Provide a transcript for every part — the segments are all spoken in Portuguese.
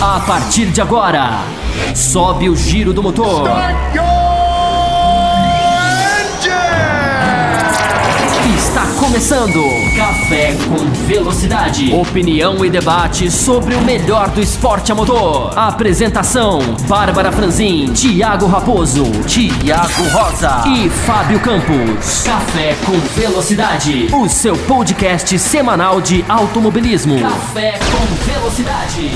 A partir de agora, sobe o giro do motor. Está começando Café com Velocidade. Opinião e debate sobre o melhor do esporte a motor. Apresentação: Bárbara Franzin, Thiago Raposo, Thiago Rosa e Fábio Campos. Café com Velocidade, o seu podcast semanal de automobilismo. Café com Velocidade.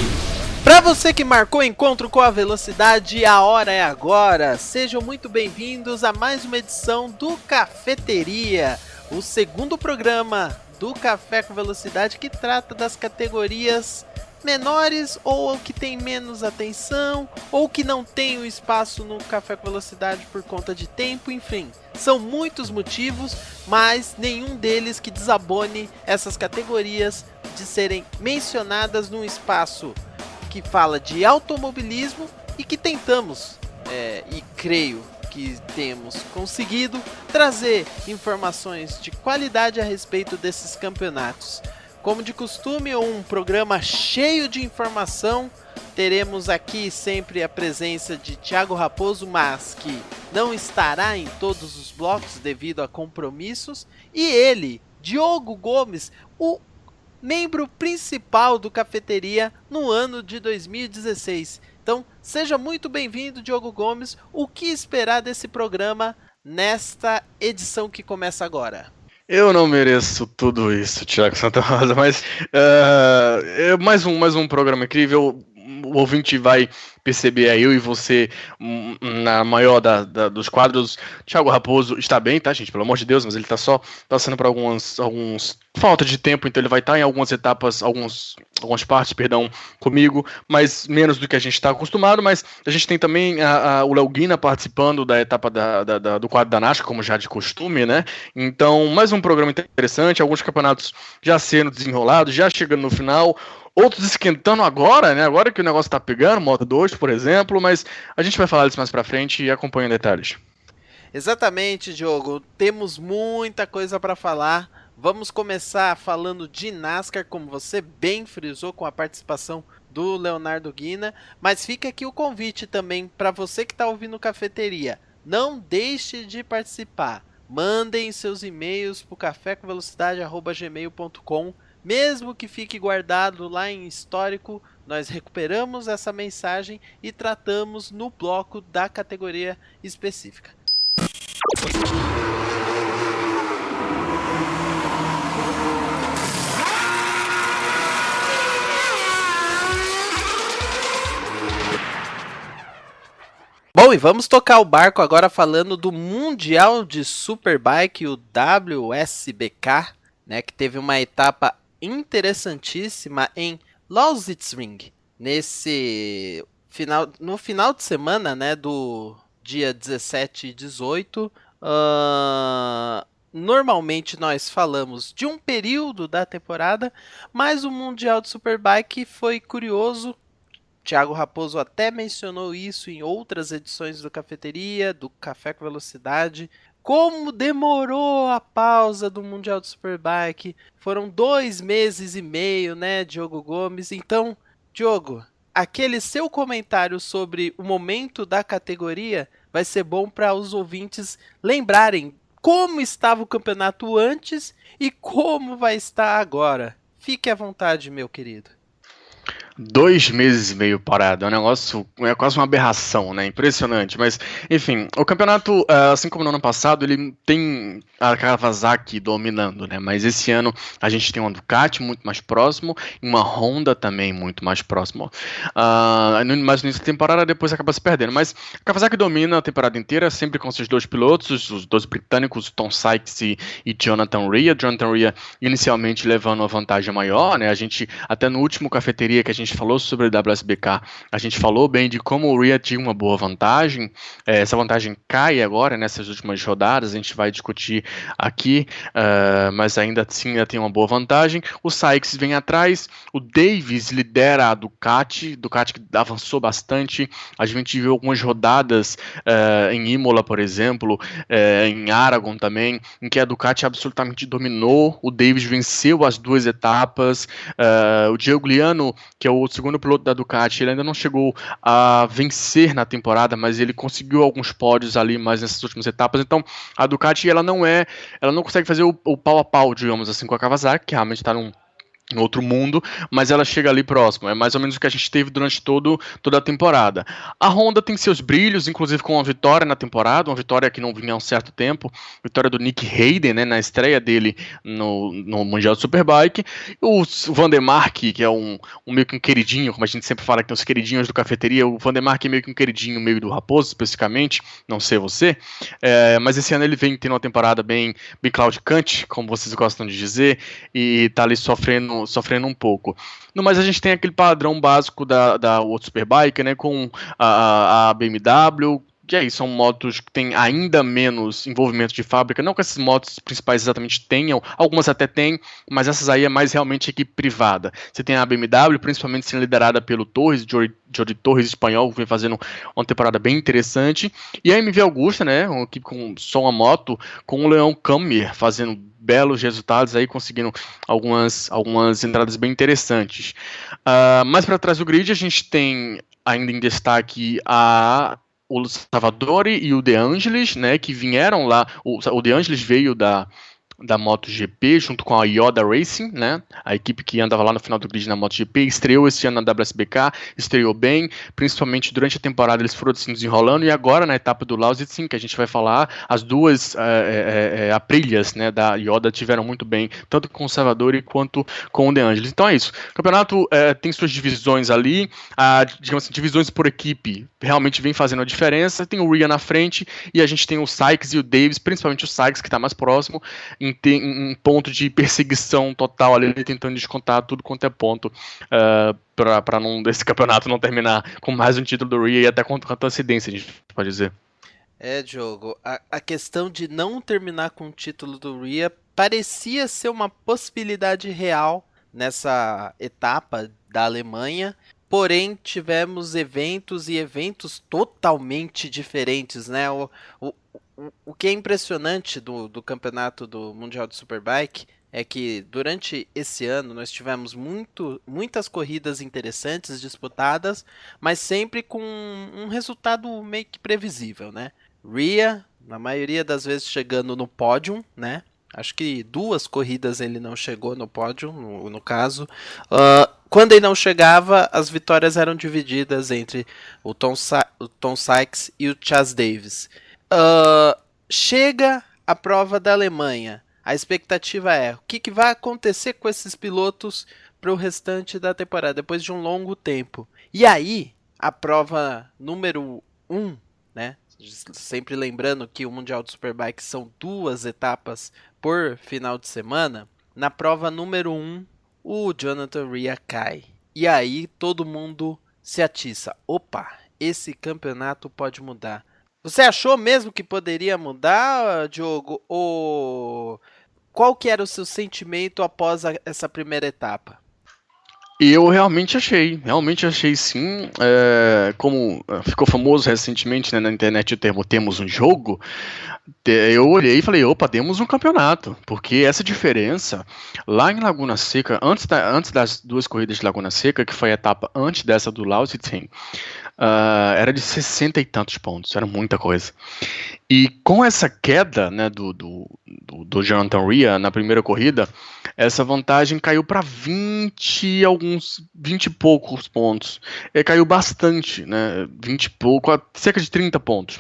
Para você que marcou encontro com a velocidade, a hora é agora. Sejam muito bem-vindos a mais uma edição do Cafeteria, o segundo programa do Café com Velocidade que trata das categorias menores ou que tem menos atenção ou que não tem o espaço no Café com Velocidade por conta de tempo, enfim. São muitos motivos, mas nenhum deles que desabone essas categorias de serem mencionadas num espaço que fala de automobilismo e que tentamos, e creio que temos conseguido, trazer informações de qualidade a respeito desses campeonatos. Como de costume, um programa cheio de informação. Teremos aqui sempre a presença de Thiago Raposo, mas que não estará em todos os blocos devido a compromissos. E ele, Diogo Gomes, o membro principal do Cafeteria no ano de 2016. Então, seja muito bem-vindo, Diogo Gomes. O que esperar desse programa nesta edição que começa agora? Eu não mereço tudo isso, Thiago Santa Rosa, mas mais um programa incrível. O ouvinte vai perceber, eu e você, na maior dos quadros. Thiago Raposo está bem, tá, gente? Pelo amor de Deus, mas ele tá só passando por alguns falta de tempo, então ele vai estar em algumas etapas, algumas partes, comigo, mas menos do que a gente está acostumado. Mas a gente tem também o Léo Guina participando da etapa do quadro da NASCAR, como já de costume, né? Então, mais um programa interessante, alguns campeonatos já sendo desenrolados, já chegando no final, outros esquentando agora, né? Agora que o negócio tá pegando, Moto 2, por exemplo, mas a gente vai falar disso mais pra frente e acompanha detalhes. Exatamente, Diogo. Temos muita coisa para falar. Vamos começar falando de NASCAR, como você bem frisou, com a participação do Leonardo Guina. Mas fica aqui o convite também para você que está ouvindo Cafeteria. Não deixe de participar. Mandem seus e-mails para o cafécomvelocidade@gmail.com. Mesmo que fique guardado lá em histórico, nós recuperamos essa mensagem e tratamos no bloco da categoria específica. Bom, e vamos tocar o barco agora falando do Mundial de Superbike, o WSBK, né, que teve uma etapa interessantíssima em Lausitzring, no final de semana, né, do dia 17 e 18. Normalmente nós falamos de um período da temporada, mas o Mundial de Superbike foi curioso. Thiago Raposo até mencionou isso em outras edições do Cafeteria, do Café com Velocidade. Como demorou a pausa do Mundial de Superbike. Foram 2 meses e meio, né, Diogo Gomes? Então, Diogo, aquele seu comentário sobre o momento da categoria vai ser bom para os ouvintes lembrarem como estava o campeonato antes e como vai estar agora. Fique à vontade, meu querido. 2 meses e meio parado, é um negócio, é quase uma aberração, né? Impressionante. Mas, enfim, o campeonato, assim como no ano passado, ele tem a Kawasaki dominando, né? Mas esse ano a gente tem uma Ducati muito mais próximo e uma Honda também muito mais próximo. Mas no início da temporada depois acaba se perdendo. Mas a Kawasaki domina a temporada inteira, sempre com seus 2 pilotos, os 2 britânicos, Tom Sykes e Jonathan Rea. Jonathan Rea inicialmente levando uma vantagem maior, né? A gente, até no último Cafeteria que a gente falou sobre o WSBK, a gente falou bem de como o Rea tinha uma boa vantagem. Essa vantagem cai agora nessas últimas rodadas, a gente vai discutir aqui, mas ainda assim ainda tem uma boa vantagem. O Sykes vem atrás, o Davis lidera a Ducati que avançou bastante. A gente viu algumas rodadas em Imola, por exemplo, em Aragon também, em que a Ducati absolutamente dominou. O Davis venceu as 2 etapas. O Giugliano, que é o segundo piloto da Ducati. Ele ainda não chegou a vencer na temporada, mas ele conseguiu alguns pódios ali mais nessas últimas etapas. Então, a Ducati, ela não consegue fazer o pau a pau, digamos assim, com a Kawasaki, que realmente está em outro mundo, mas ela chega ali próximo. É mais ou menos o que a gente teve durante toda a temporada. A Honda tem seus brilhos, inclusive com uma vitória na temporada, uma vitória que não vinha há um certo tempo, vitória do Nick Hayden, né, na estreia dele no Mundial de Superbike. O Vandermark, que é um meio que um queridinho, como a gente sempre fala que tem os queridinhos do Cafeteria, o Vandermark é meio que um queridinho, meio do Raposo, especificamente, não sei você, mas esse ano ele vem tendo uma temporada bem claudicante, como vocês gostam de dizer, e tá ali sofrendo um pouco. No mais, a gente tem aquele padrão básico da World Superbike, né, com a BMW, que aí são motos que têm ainda menos envolvimento de fábrica, não que essas motos principais exatamente tenham, algumas até têm, mas essas aí é mais realmente equipe privada. Você tem a BMW, principalmente sendo liderada pelo Torres, Jordi Torres, espanhol, que vem fazendo uma temporada bem interessante, e a MV Agusta, né, uma equipe com só uma moto, com o Leon Kammer fazendo belos resultados aí, conseguindo algumas entradas bem interessantes. Mais para trás do grid, a gente tem ainda em destaque o Savadori e o De Angelis, né, que vieram lá. O De Angelis veio da MotoGP junto com a Yoda Racing, né, a equipe que andava lá no final do grid na MotoGP, estreou esse ano na WSBK, estreou bem, principalmente durante a temporada eles foram se desenrolando, e agora na etapa do Lausitzing, que a gente vai falar, as duas Aprilias, né, da Yoda tiveram muito bem, tanto com o Savadori quanto com o De Angelis. Então é isso, o campeonato tem suas divisões ali, digamos assim, divisões por equipe realmente vem fazendo a diferença. Tem o Rhea na frente e a gente tem o Sykes e o Davis, principalmente o Sykes, que está mais próximo, em ponto de perseguição total ali, tentando descontar tudo quanto é ponto, para esse campeonato não terminar com mais um título do Rhea, e até com antecedência, a gente pode dizer. Diogo, a questão de não terminar com o título do Rhea parecia ser uma possibilidade real nessa etapa da Alemanha, porém tivemos eventos totalmente diferentes, né? O que é impressionante do campeonato do Mundial de Superbike é que durante esse ano nós tivemos muitas corridas interessantes disputadas, mas sempre com um resultado meio que previsível, né? Rhea, na maioria das vezes chegando no pódio, né? Acho que 2 corridas ele não chegou no pódio, no caso. Quando ele não chegava, as vitórias eram divididas entre o Tom Sykes e o Chaz Davis. Chega a prova da Alemanha. A expectativa é o que vai acontecer com esses pilotos para o restante da temporada, depois de um longo tempo. E aí, a prova número 1, né? Sempre lembrando que o Mundial de Superbike são 2 etapas por final de semana. Na prova número 1, o Jonathan Rhea cai. E aí todo mundo se atiça. Opa, esse campeonato pode mudar. Você achou mesmo que poderia mudar, Diogo? Ou qual que era o seu sentimento após essa primeira etapa? Eu realmente achei sim, como ficou famoso recentemente, né, na internet o termo "temos um jogo", eu olhei e falei, opa, temos um campeonato, porque essa diferença, lá em Laguna Seca, antes das 2 corridas de Laguna Seca, que foi a etapa antes dessa do Lausitzing, era de 60 e tantos pontos, era muita coisa. E com essa queda, né, do Jonathan Rhea na primeira corrida, essa vantagem caiu para 20 e poucos pontos. Caiu bastante, né, 20 e pouco, cerca de 30 pontos.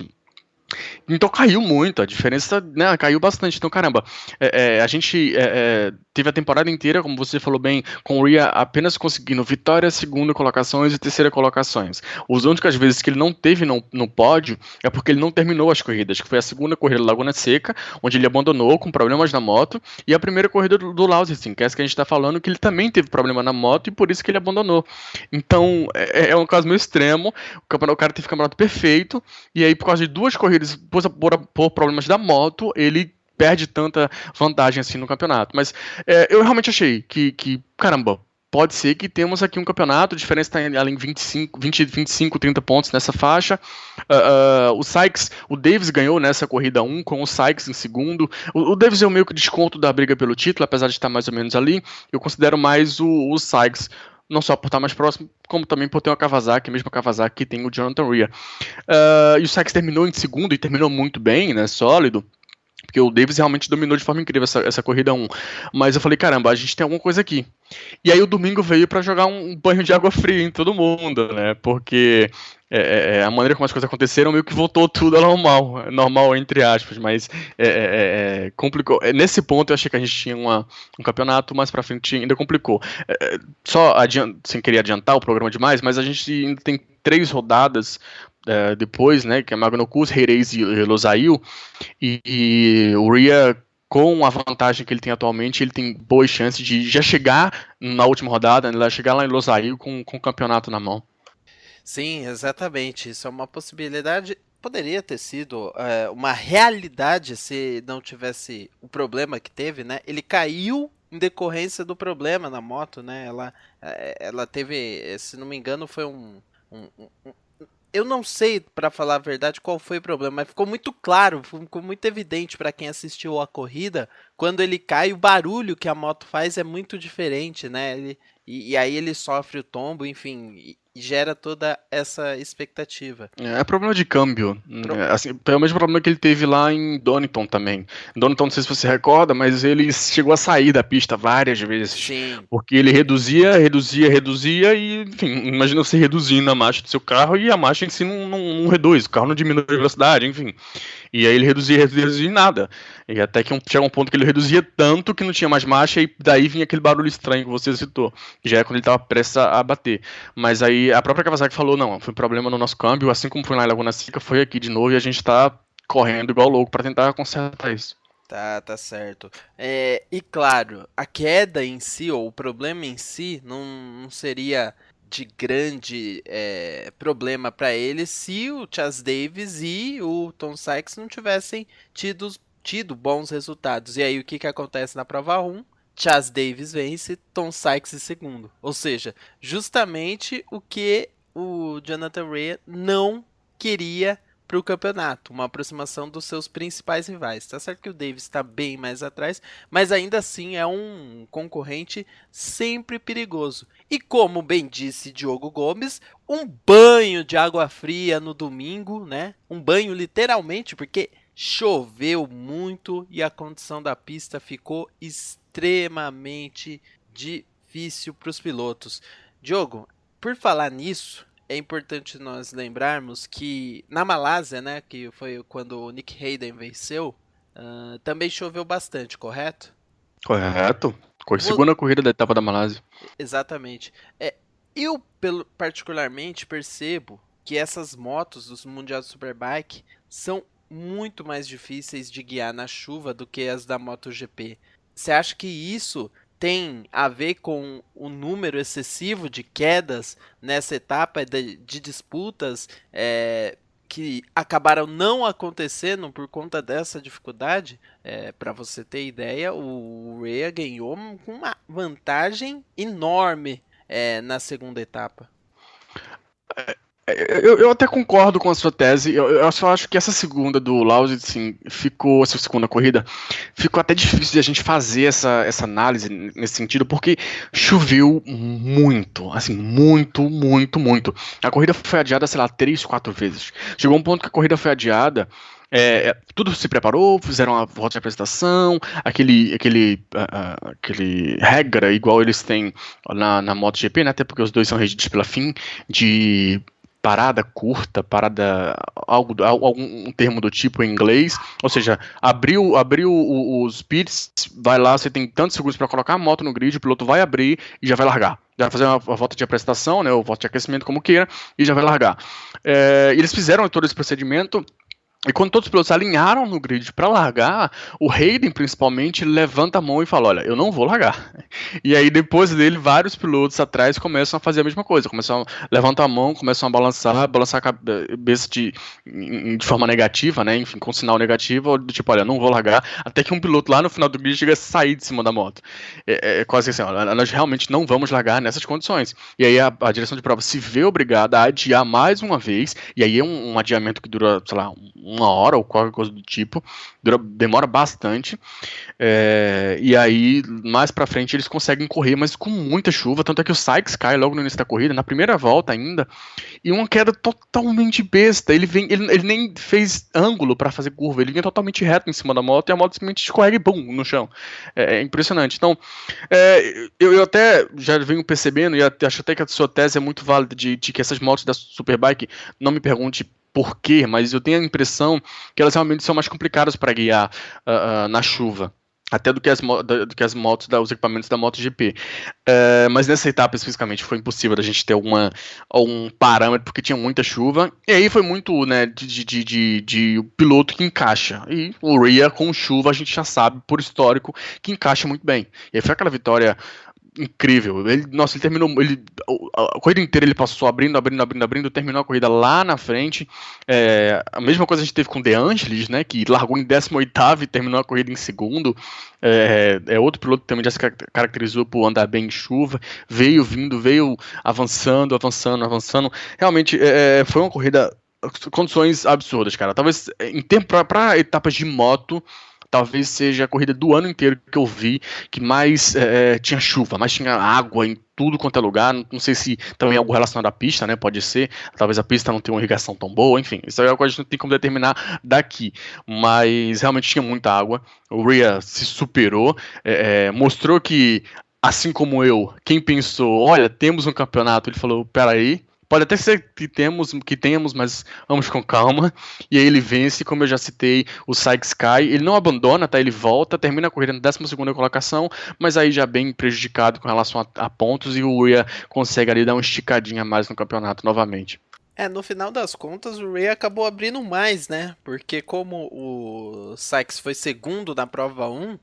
Então caiu muito, a diferença, né, caiu bastante. Então, caramba, a gente teve a temporada inteira, como você falou bem, com o Rhea apenas conseguindo vitória, segunda colocações e terceira colocações. As únicas vezes que ele não teve no pódio é porque ele não terminou as corridas, que foi a segunda corrida da Laguna Seca, onde ele abandonou com problemas na moto, e a primeira corrida do Lausitzing, que é essa que a gente está falando, que ele também teve problema na moto e por isso que ele abandonou. Então, é um caso meio extremo, o cara teve o campeonato perfeito, e aí por causa de 2 corridas, por problemas da moto, ele perde tanta vantagem assim no campeonato. Mas eu realmente achei que caramba, pode ser que temos aqui um campeonato, a diferença está ali em 25, 30 pontos nessa faixa. O Sykes, o Davis ganhou nessa corrida 1 com o Sykes em segundo. O Davis é o meio que desconto da briga pelo título, apesar de estar mais ou menos ali. Eu considero mais o Sykes não só por estar mais próximo, como também por ter uma Kawasaki, a mesma Kawasaki que tem o Jonathan Rea. E o Sykes terminou em segundo e terminou muito bem, né, sólido, porque o Davis realmente dominou de forma incrível essa corrida 1. Mas eu falei, caramba, a gente tem alguma coisa aqui. E aí o domingo veio para jogar um banho de água fria em todo mundo, né? Porque a maneira como as coisas aconteceram meio que voltou tudo ao normal entre aspas, mas complicou. Nesse ponto eu achei que a gente tinha um campeonato, mais pra frente ainda complicou. Sem querer adiantar o programa demais, mas a gente ainda tem 3 rodadas depois, né, que é Magnocus, Jerez e Losail, e o Rea, com a vantagem que ele tem atualmente, ele tem boas chances de já chegar na última rodada, né, chegar lá em Losail com o campeonato na mão. Sim, exatamente. Isso é uma possibilidade. Poderia ter sido uma realidade se não tivesse o problema que teve, né? Ele caiu em decorrência do problema na moto, né? Ela teve, se não me engano, foi eu não sei, pra falar a verdade, qual foi o problema, mas ficou muito claro, ficou muito evidente pra quem assistiu a corrida, quando ele cai, o barulho que a moto faz é muito diferente, né? E aí ele sofre o tombo, enfim, e gera toda essa expectativa. É problema de câmbio. Assim, é o mesmo problema que ele teve lá em Donington também. Donington, não sei se você recorda, mas ele chegou a sair da pista várias vezes. Sim. Porque ele reduzia e, enfim, imagina você reduzindo a marcha do seu carro e a marcha em si não reduz, o carro não diminui a velocidade, enfim. E aí ele reduzia e nada. E até que chega um ponto que ele reduzia tanto que não tinha mais marcha e daí vinha aquele barulho estranho que você citou, que já é quando ele estava prestes a bater. Mas aí a própria Kawasaki falou, não, foi um problema no nosso câmbio, assim como foi lá em Laguna Seca, foi aqui de novo e a gente está correndo igual louco para tentar consertar isso. Tá certo. E claro, a queda em si, ou o problema em si, não seria de grande problema para ele se o Chaz Davis e o Tom Sykes não tivessem tido bons resultados. E aí o que acontece na prova 1? Chaz Davis vence, Tom Sykes em segundo. Ou seja, justamente o que o Jonathan Rea não queria para o campeonato, uma aproximação dos seus principais rivais. Tá certo que o Davis está bem mais atrás, mas ainda assim é um concorrente sempre perigoso. E como bem disse Diogo Gomes, um banho de água fria no domingo, né? Um banho literalmente, porque choveu muito e a condição da pista ficou extremamente difícil para os pilotos. Diogo, por falar nisso, é importante nós lembrarmos que na Malásia, né, que foi quando o Nick Hayden venceu, também choveu bastante, correto? Correto. Segunda corrida da etapa da Malásia. Exatamente. Eu particularmente percebo que essas motos dos Mundial Superbike são muito mais difíceis de guiar na chuva do que as da MotoGP. Você acha que isso tem a ver com o número excessivo de quedas nessa etapa de disputas que acabaram não acontecendo por conta dessa dificuldade? Para você ter ideia, o Rea ganhou com uma vantagem enorme na segunda etapa. Eu até concordo com a sua tese. Eu só acho que essa segunda do Lausitz, assim, essa segunda corrida, ficou até difícil de a gente fazer essa análise nesse sentido, porque choveu muito, assim, muito. A corrida foi adiada, sei lá, 3, 4 vezes. Chegou um ponto que a corrida foi adiada, tudo se preparou, fizeram a volta de apresentação, aquele regra igual eles têm na MotoGP, né, até porque os dois são regidos pela FIM, de parada curta, algum termo do tipo em inglês, ou seja, abriu os pits, vai lá, você tem tantos segundos para colocar a moto no grid, o piloto vai abrir e já vai largar. Já vai fazer uma volta de apresentação, né, ou volta de aquecimento, como queira, e já vai largar. Eles fizeram todo esse procedimento. E quando todos os pilotos alinharam no grid para largar, o Hayden, principalmente, levanta a mão e fala, olha, eu não vou largar. E aí, depois dele, vários pilotos atrás começam a fazer a mesma coisa. Levantam a mão, começam a balançar a cabeça de forma negativa, né? Enfim, com sinal negativo, do tipo, olha, não vou largar. Até que um piloto lá no final do grid chega a sair de cima da moto. Quase assim, olha, nós realmente não vamos largar nessas condições. E aí, a direção de prova se vê obrigada a adiar mais uma vez. E aí é um adiamento que dura, sei lá, uma hora ou qualquer coisa do tipo, demora bastante, e aí mais pra frente eles conseguem correr, mas com muita chuva, tanto é que o Sykes cai logo no início da corrida, na primeira volta ainda, e uma queda totalmente besta, ele nem fez ângulo pra fazer curva, ele vinha totalmente reto em cima da moto, e a moto simplesmente escorrega e bum, no chão. É impressionante. Então, eu até já venho percebendo, e acho até que a sua tese é muito válida, de que essas motos da Superbike, não me pergunte por quê, mas eu tenho a impressão que elas realmente são mais complicadas para guiar na chuva, até do que as motos, os equipamentos da MotoGP. Mas nessa etapa especificamente foi impossível a gente ter um parâmetro, porque tinha muita chuva, e aí foi muito, né, de piloto que encaixa, e o Rhea com chuva a gente já sabe, por histórico, que encaixa muito bem. E aí foi aquela vitória incrível. Ele terminou. A corrida inteira ele passou abrindo, terminou a corrida lá na frente. A mesma coisa a gente teve com o De Angelis, né? Que largou em 18º e terminou a corrida em segundo. Outro piloto que também já se caracterizou por andar bem em chuva. Veio avançando. Realmente foi uma corrida. Condições absurdas, cara. Talvez em tempo para etapas de moto. Talvez seja a corrida do ano inteiro que eu vi que mais tinha chuva, mais tinha água em tudo quanto é lugar. Não sei se também é algo relacionado à pista, né? Pode ser. Talvez a pista não tenha uma irrigação tão boa, enfim. Isso é algo que a gente não tem como determinar daqui. Mas realmente tinha muita água. O Rhea se superou, mostrou que, assim como eu, quem pensou, olha, temos um campeonato, ele falou, peraí. Pode até ser que tenhamos, mas vamos com calma. E aí ele vence, como eu já citei, o Sykes cai. Ele não abandona, tá? Ele volta, termina a corrida na 12ª colocação, mas aí já bem prejudicado com relação a pontos, e o Rhea consegue ali dar uma esticadinha a mais no campeonato novamente. No final das contas, o Rhea acabou abrindo mais, né? Porque como o Sykes foi segundo na prova 1,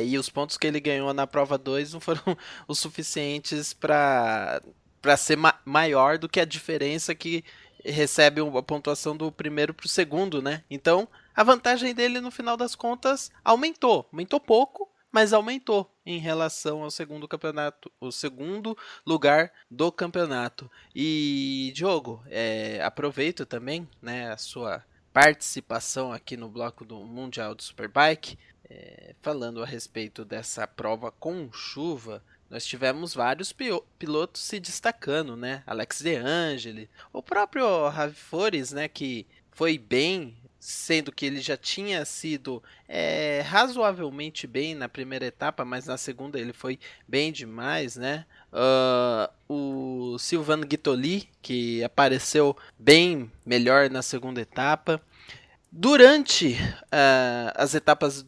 e os pontos que ele ganhou na prova 2 não foram os suficientes para ser maior do que a diferença que recebe a pontuação do primeiro para o segundo, né? Então, a vantagem dele, no final das contas, aumentou. Aumentou pouco, mas aumentou em relação ao segundo campeonato, o segundo lugar do campeonato. E, Diogo, aproveito também, né, a sua participação aqui no bloco do Mundial do Superbike, falando a respeito dessa prova com chuva. Nós tivemos vários pilotos se destacando, né? Alex De Angelis, o próprio Javi Fores, né? Que foi bem, sendo que ele já tinha sido razoavelmente bem na primeira etapa, mas na segunda ele foi bem demais, né? O Sylvain Guitoli, que apareceu bem melhor na segunda etapa. Durante as etapas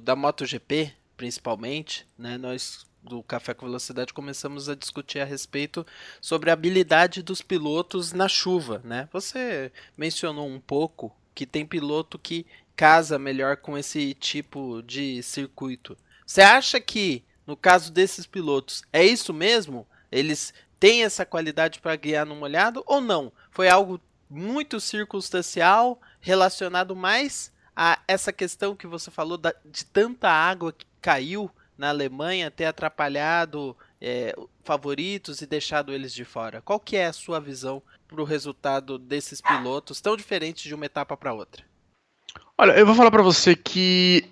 da MotoGP, principalmente, né? Nós do Café com Velocidade começamos a discutir a respeito sobre a habilidade dos pilotos na chuva, né? Você mencionou um pouco que tem piloto que casa melhor com esse tipo de circuito. Você acha que, no caso desses pilotos, é isso mesmo? Eles têm essa qualidade para guiar no molhado ou não? Foi algo muito circunstancial, relacionado mais a essa questão que você falou de tanta água que caiu na Alemanha ter atrapalhado favoritos e deixado eles de fora? Qual que é a sua visão para o resultado desses pilotos tão diferentes de uma etapa para outra? Olha, eu vou falar para você que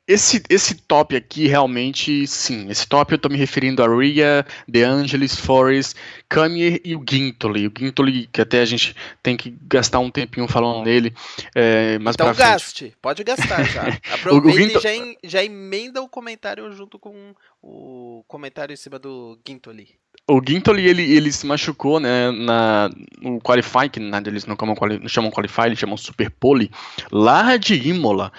esse top aqui, realmente, sim. Esse top eu tô me referindo a Rhea, De Angelis, Fores, Kamier e o Guintoli. O Guintoli, que até a gente tem que gastar um tempinho falando nele. Mas então gaste, pode gastar já. Aproveita e já emenda o comentário junto com o comentário em cima do Guintoli. O Guintoli, ele se machucou, né, no Qualify, que eles não chamam Qualify, eles chamam Super Pole, lá de Imola.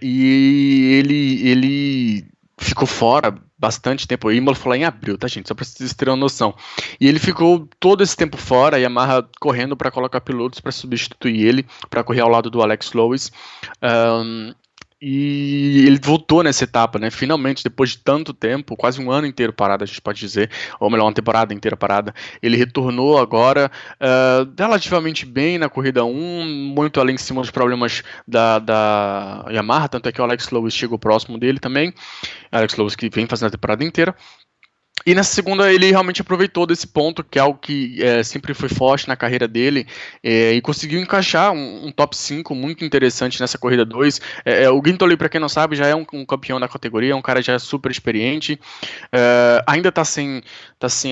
E ele ficou fora bastante tempo. O Imola foi lá em abril, tá, gente? Só pra vocês terem uma noção. E ele ficou todo esse tempo fora, a Yamaha correndo para colocar pilotos para substituir ele, para correr ao lado do Alex Lowes. E ele voltou nessa etapa, né? Finalmente, depois de tanto tempo, quase um ano inteiro parado, a gente pode dizer, ou melhor, uma temporada inteira parada, ele retornou agora relativamente bem na corrida 1, muito além em cima dos problemas da Yamaha, tanto é que o Alex Lowes chegou próximo dele também, Alex Lowes que vem fazendo a temporada inteira. E nessa segunda ele realmente aproveitou desse ponto, que é algo que sempre foi forte na carreira dele, e conseguiu encaixar um top 5 muito interessante nessa corrida 2. O Guintoli, para quem não sabe, já é um campeão da categoria, um cara já super experiente, ainda tá sem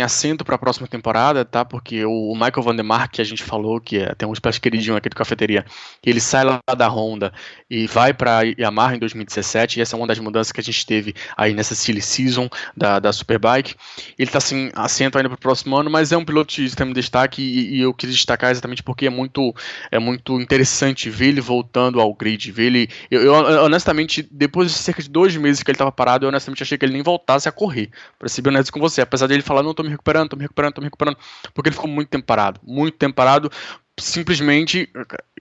assento para a próxima temporada, tá? Porque o Michael Van der Mark, que a gente falou, que tem um espaço queridinho aqui do Cafeteria, ele sai lá da Honda e vai para Yamaha em 2017, e essa é uma das mudanças que a gente teve aí nessa silly season da Superbike. Ele está sem assento ainda para o próximo ano, mas é um piloto de extremo destaque, e eu quis destacar exatamente porque é muito interessante ver ele voltando ao grid, ver ele. Eu honestamente, depois de cerca de 2 meses que ele estava parado, eu honestamente achei que ele nem voltasse a correr, para ser bem honesto com você, apesar dele falar, não, tô me recuperando, porque ele ficou muito tempo parado, simplesmente.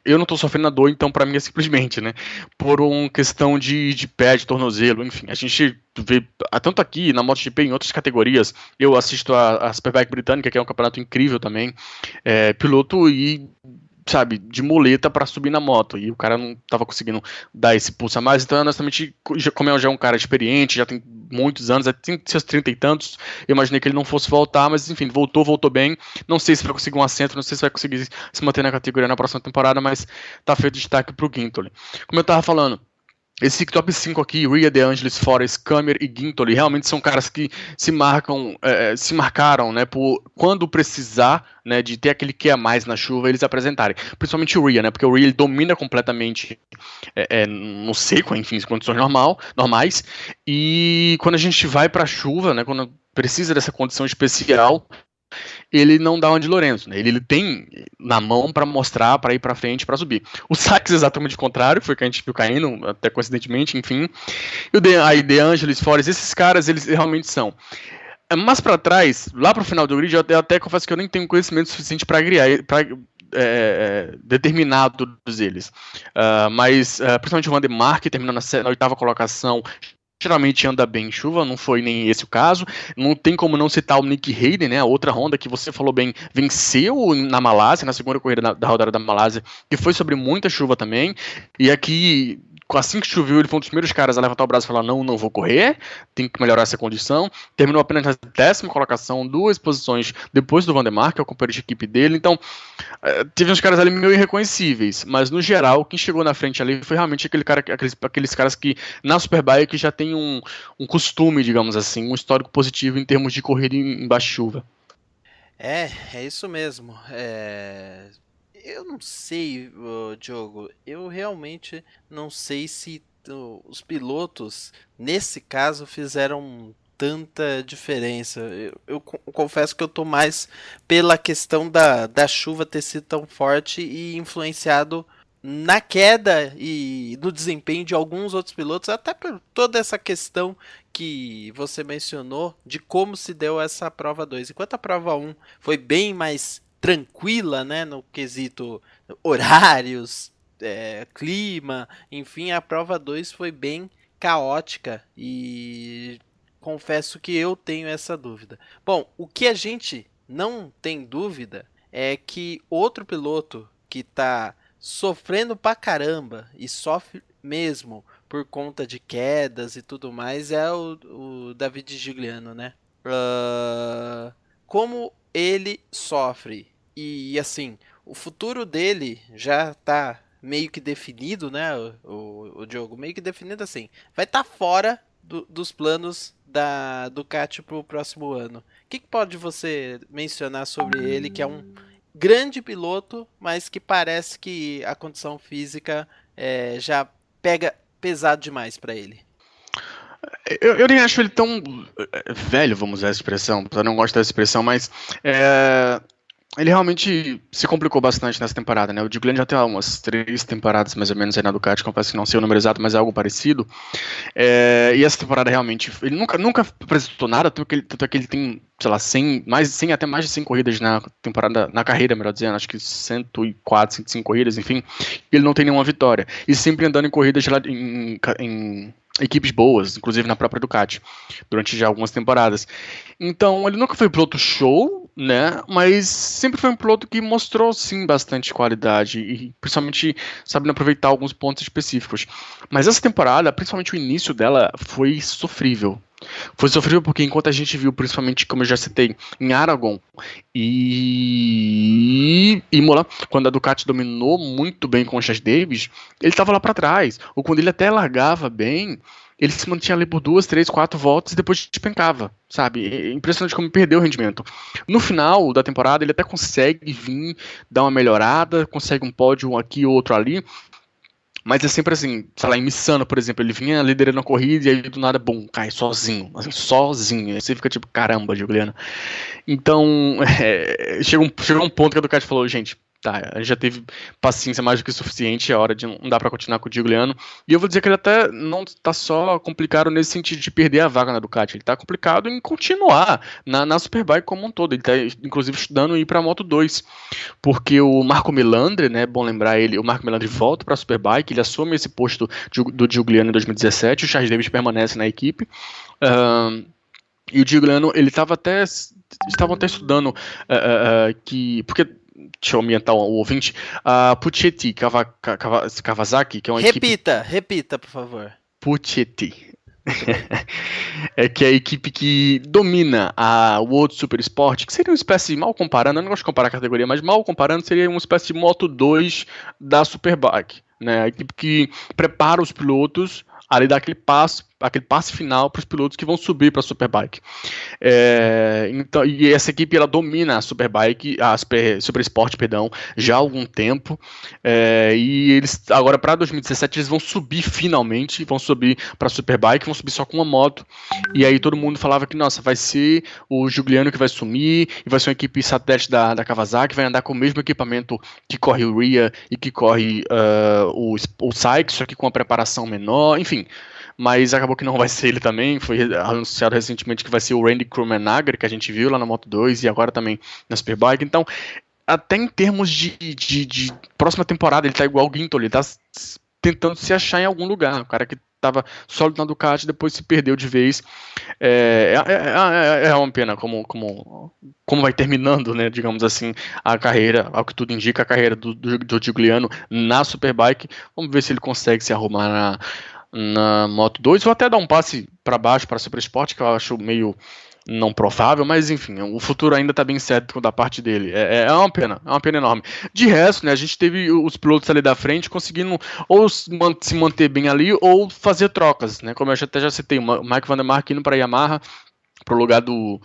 Eu não tô sofrendo a dor, então pra mim é simplesmente, né, por uma questão de pé, de tornozelo, enfim, a gente vê, tanto aqui na MotoGP, em outras categorias, eu assisto a Superbike britânica, que é um campeonato incrível também, piloto e, sabe, de muleta pra subir na moto, e o cara não tava conseguindo dar esse pulso a mais, então honestamente, como eu já é um cara experiente, já tem muitos anos, tem seus 30 e tantos, eu imaginei que ele não fosse voltar, mas enfim, voltou bem, não sei se vai conseguir um assento, não sei se vai conseguir se manter na categoria na próxima temporada, mas tá feito destaque pro Guintoli. Como eu tava falando, esse top 5 aqui, Ria, De Angelis, Forest, Câmara e Guintoli, realmente são caras que se marcaram, né, por quando precisar, né, de ter aquele que a mais na chuva, eles apresentarem. Principalmente o Ria, né, porque o Ria ele domina completamente no seco, enfim, em condições normais, e quando a gente vai pra chuva, né, quando precisa dessa condição especial, ele não dá uma de Lorenzo, né? Ele tem na mão para mostrar, para ir para frente, para subir. O Sykes exatamente o contrário, foi o que a gente viu caindo, até coincidentemente, enfim. E o De Angelis, Forest, esses caras, eles realmente são. Mas para trás, lá pro final do grid, eu até confesso que eu nem tenho conhecimento suficiente para determinar todos eles. Mas principalmente o Van der Mark, terminando na 8ª colocação, geralmente anda bem em chuva, não foi nem esse o caso. Não tem como não citar o Nick Hayden, né, a outra Honda que você falou bem, venceu na Malásia, na segunda corrida da rodada da Malásia, que foi sobre muita chuva também, e aqui, assim que choveu, ele foi um dos primeiros caras a levantar o braço e falar, não vou correr, tem que melhorar essa condição. Terminou apenas na 10ª colocação, 2 posições depois do Van der Mark, que é o companheiro de equipe dele. Então, teve uns caras ali meio irreconhecíveis, mas no geral, quem chegou na frente ali foi realmente aqueles caras que na Superbike já tem um costume, digamos assim, um histórico positivo em termos de corrida em baixa chuva. É isso mesmo. Eu não sei, Diogo, eu realmente não sei se os pilotos, nesse caso, fizeram tanta diferença. Eu confesso que eu tô mais pela questão da chuva ter sido tão forte e influenciado na queda e no desempenho de alguns outros pilotos, até por toda essa questão que você mencionou de como se deu essa prova 2. Enquanto a prova 1 foi bem mais tranquila, né, no quesito horários, clima, enfim, a prova 2 foi bem caótica e confesso que eu tenho essa dúvida. Bom, o que a gente não tem dúvida é que outro piloto que está sofrendo pra caramba e sofre mesmo por conta de quedas e tudo mais é o David Giugliano, né? Como ele sofre e assim, o futuro dele já tá meio que definido, né? O Diogo, meio que definido assim, vai estar fora dos planos da Ducati pro próximo ano. O que pode você mencionar sobre ele, que é um grande piloto, mas que parece que a condição física já pega pesado demais para ele? Eu nem acho ele tão velho, vamos usar essa expressão, eu não gosto dessa expressão, mas ele realmente se complicou bastante nessa temporada, né? O Giugliano já tem umas 3 temporadas mais ou menos aí na Ducati, confesso que não sei o número exato, mas é algo parecido. E essa temporada realmente, ele nunca apresentou nada, tanto é que ele tem, sei lá, até mais de 100 corridas na temporada, na carreira, melhor dizendo, acho que 104, 105 corridas, enfim, e ele não tem nenhuma vitória. E sempre andando em corridas em equipes boas, inclusive na própria Ducati, durante já algumas temporadas. Então, ele nunca foi piloto show, né, mas sempre foi um piloto que mostrou, sim, bastante qualidade, e principalmente sabendo aproveitar alguns pontos específicos. Mas essa temporada, principalmente o início dela, foi sofrível. Foi sofrível porque enquanto a gente viu, principalmente, como eu já citei, em Aragon e Imola, quando a Ducati dominou muito bem com o Chas Davis, ele estava lá para trás. Ou quando ele até largava bem, ele se mantinha ali por 2, 3, 4 voltas e depois despencava, sabe? É impressionante como perdeu o rendimento. No final da temporada, ele até consegue vir, dar uma melhorada, consegue um pódio aqui, outro ali, mas é sempre assim, sei lá, em Missano, por exemplo, ele vinha liderando a corrida e aí do nada, bum, cai sozinho, assim, sozinho. Aí você fica tipo, caramba, Juliano. Então, chegou um ponto que a Ducati falou, gente, tá, a gente já teve paciência mais do que o suficiente, é hora de não dá pra continuar com o Giuliano. E eu vou dizer que ele até não tá só complicado nesse sentido de perder a vaga na Ducati, ele tá complicado em continuar na Superbike como um todo. Ele tá, inclusive, estudando ir pra Moto 2, porque o Marco Melandri, né, bom lembrar ele, o Marco Melandri volta pra Superbike, ele assume esse posto do Giuliano em 2017, o Charles Davis permanece na equipe. E o Giuliano, ele estavam até estudando que, porque, deixa eu ambientar o ouvinte, a Puccetti Kawasaki, que é uma Repita, por favor. Puccetti. Que é a equipe que domina a World Super Sport, que seria uma espécie, mal comparando, eu não gosto de comparar a categoria, mas mal comparando, seria uma espécie de Moto 2 da Superbike, né? A equipe que prepara os pilotos, ali dá aquele passe final para os pilotos que vão subir para a Superbike. Então, e essa equipe ela domina a Superbike, a Super Sport, perdão, já há algum tempo. E eles agora para 2017 eles vão subir finalmente, vão subir para a Superbike, vão subir só com uma moto. E aí todo mundo falava que nossa, vai ser o Giuliano que vai sumir e vai ser uma equipe satélite da Kawasaki, vai andar com o mesmo equipamento que corre o RIA e que corre o Sykes, só que com uma preparação menor, enfim. Mas acabou que não vai ser ele também, foi anunciado recentemente que vai ser o Randy Krummenacher, que a gente viu lá na Moto 2 e agora também na Superbike. Então, até em termos de próxima temporada, ele tá igual o Guintoli, ele tá tentando se achar em algum lugar. O cara que estava sólido na Ducati, depois se perdeu de vez. É uma pena como vai terminando, né, digamos assim, a carreira, ao que tudo indica, a carreira do Giuliano na Superbike. Vamos ver se ele consegue se arrumar na Moto 2, ou até dar um passe para baixo para a Super Sport, que eu acho meio não provável, mas enfim, o futuro ainda está bem certo da parte dele. É uma pena enorme. De resto, né, a gente teve os pilotos ali da frente conseguindo ou se manter bem ali ou fazer trocas, né, como eu até já citei, o Mike Van der Mark indo para a Yamaha para o lugar do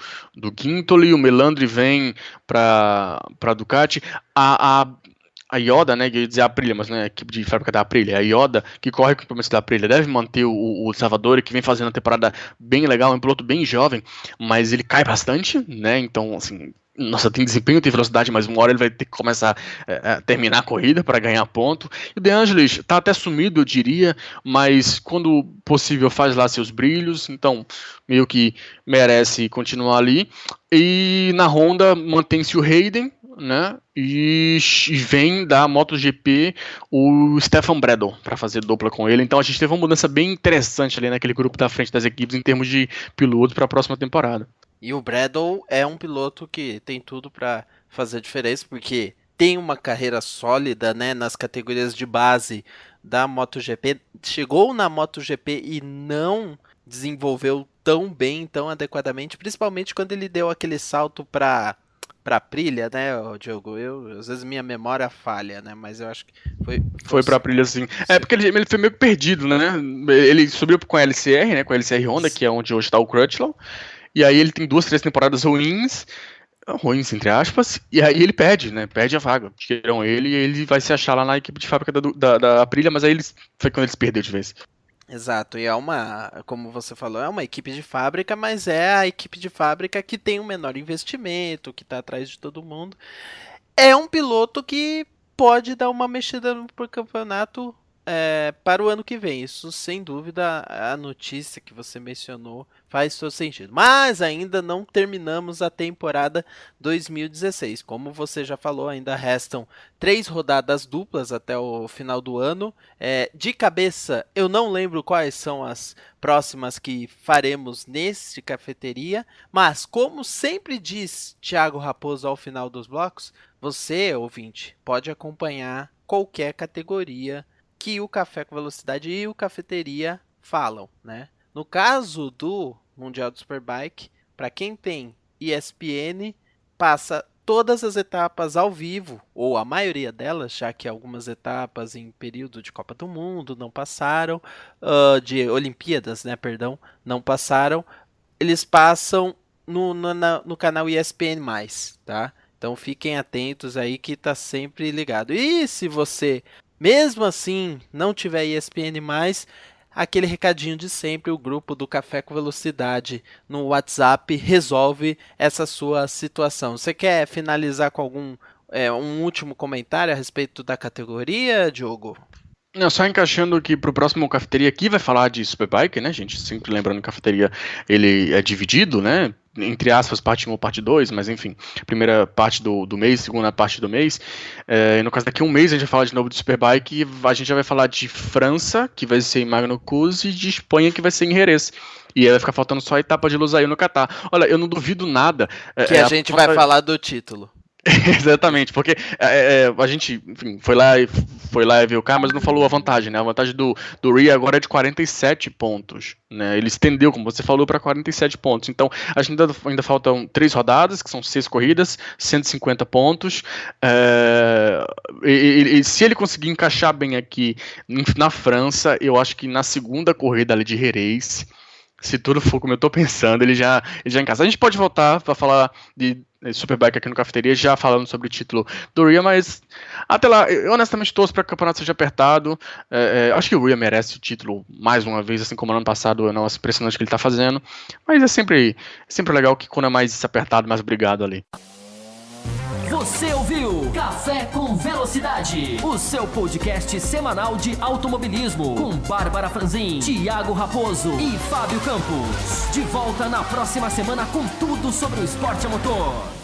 Guintoli, o Melandri vem para a Ducati, a Yoda, né, eu ia dizer a Aprilia, mas não é a equipe de fábrica da Aprilia, a Yoda, que corre com o equipamento da Aprilia, deve manter o Salvador, que vem fazendo uma temporada bem legal, é um piloto bem jovem, mas ele cai bastante, né, então, assim, nossa, tem desempenho, tem velocidade, mas uma hora ele vai ter que começar a terminar a corrida para ganhar ponto. E o De Angelis tá até sumido, eu diria, mas quando possível faz lá seus brilhos, então meio que merece continuar ali. E na Honda mantém-se o Hayden, né? E vem da MotoGP o Stefan Bradl para fazer dupla com ele. Então a gente teve uma mudança bem interessante ali naquele grupo da frente das equipes em termos de pilotos para a próxima temporada. E o Bradl é um piloto que tem tudo para fazer diferença, porque tem uma carreira sólida, né, nas categorias de base da MotoGP. Chegou na MotoGP e não desenvolveu tão bem, tão adequadamente, principalmente quando ele deu aquele salto para Aprilia, né, Diogo? Às vezes minha memória falha, né, mas eu acho que foi para Aprilia, sim. Porque ele foi meio que perdido, né? Ele subiu com a LCR, né, com a LCR Honda, que é onde hoje está o Crutchlow. E aí ele tem 2, 3 temporadas ruins, entre aspas, e aí ele perde, né? Perde a vaga. Tiram ele e ele vai se achar lá na equipe de fábrica da Aprilia, mas aí foi quando eles perderam de vez. Exato, e como você falou, é uma equipe de fábrica, mas é a equipe de fábrica que tem um menor investimento, que está atrás de todo mundo. É um piloto que pode dar uma mexida no campeonato para o ano que vem. Isso, sem dúvida, a notícia que você mencionou faz todo sentido. Mas ainda não terminamos a temporada 2016. Como você já falou, ainda restam 3 rodadas duplas até o final do ano. De cabeça, eu não lembro quais são as próximas que faremos neste Cafeteria. Mas, como sempre diz Thiago Raposo ao final dos blocos, você, ouvinte, pode acompanhar qualquer categoria que o Café com Velocidade e o Cafeteria falam, né? No caso do Mundial do Superbike. Para quem tem ESPN, passa todas as etapas ao vivo, ou a maioria delas, já que algumas etapas em período de Copa do Mundo não passaram, de Olimpíadas, né, perdão, não passaram, eles passam no canal ESPN+, tá? Então fiquem atentos aí que tá sempre ligado. E se você, mesmo assim, não tiver ESPN+, aquele recadinho de sempre, o grupo do Café com Velocidade no WhatsApp resolve essa sua situação. Você quer finalizar com um último comentário a respeito da categoria, Diogo? Não, só encaixando que pro próximo Cafeteria aqui vai falar de Superbike, né, gente? Sempre lembrando que Cafeteria ele é dividido, né? Entre aspas, parte 1 ou parte 2, mas enfim, primeira parte do mês, segunda parte do mês. E no caso daqui um mês a gente vai falar de novo de Superbike e a gente já vai falar de França, que vai ser em Magno-Cousi, e de Espanha, que vai ser em Jerez. E aí vai ficar faltando só a etapa de Lusail no Catar. Olha, eu não duvido nada. Que a gente vai falar do título. Exatamente, porque a gente, enfim, foi lá e viu o carro, mas não falou a vantagem, né? A vantagem do Ria agora é de 47 pontos, né? Ele estendeu, como você falou, para 47 pontos. Então, a gente ainda faltam 3 rodadas, que são 6 corridas, 150 pontos. E se ele conseguir encaixar bem aqui na França, eu acho que na segunda corrida ali de Jerez, se tudo for como eu tô pensando, ele já encaixa. A gente pode voltar para falar de Superbike aqui no Cafeteria, já falando sobre o título do Ria, mas até lá, eu honestamente torço para que o campeonato seja apertado. Acho que o Ria merece o título mais uma vez, assim como no ano passado, é um negócio impressionante que ele tá fazendo, mas é sempre legal que quando é mais apertado, mais brigado ali. Você ouviu Café com Velocidade, o seu podcast semanal de automobilismo, com Bárbara Franzin, Thiago Raposo e Fábio Campos. De volta na próxima semana com tudo sobre o esporte a motor.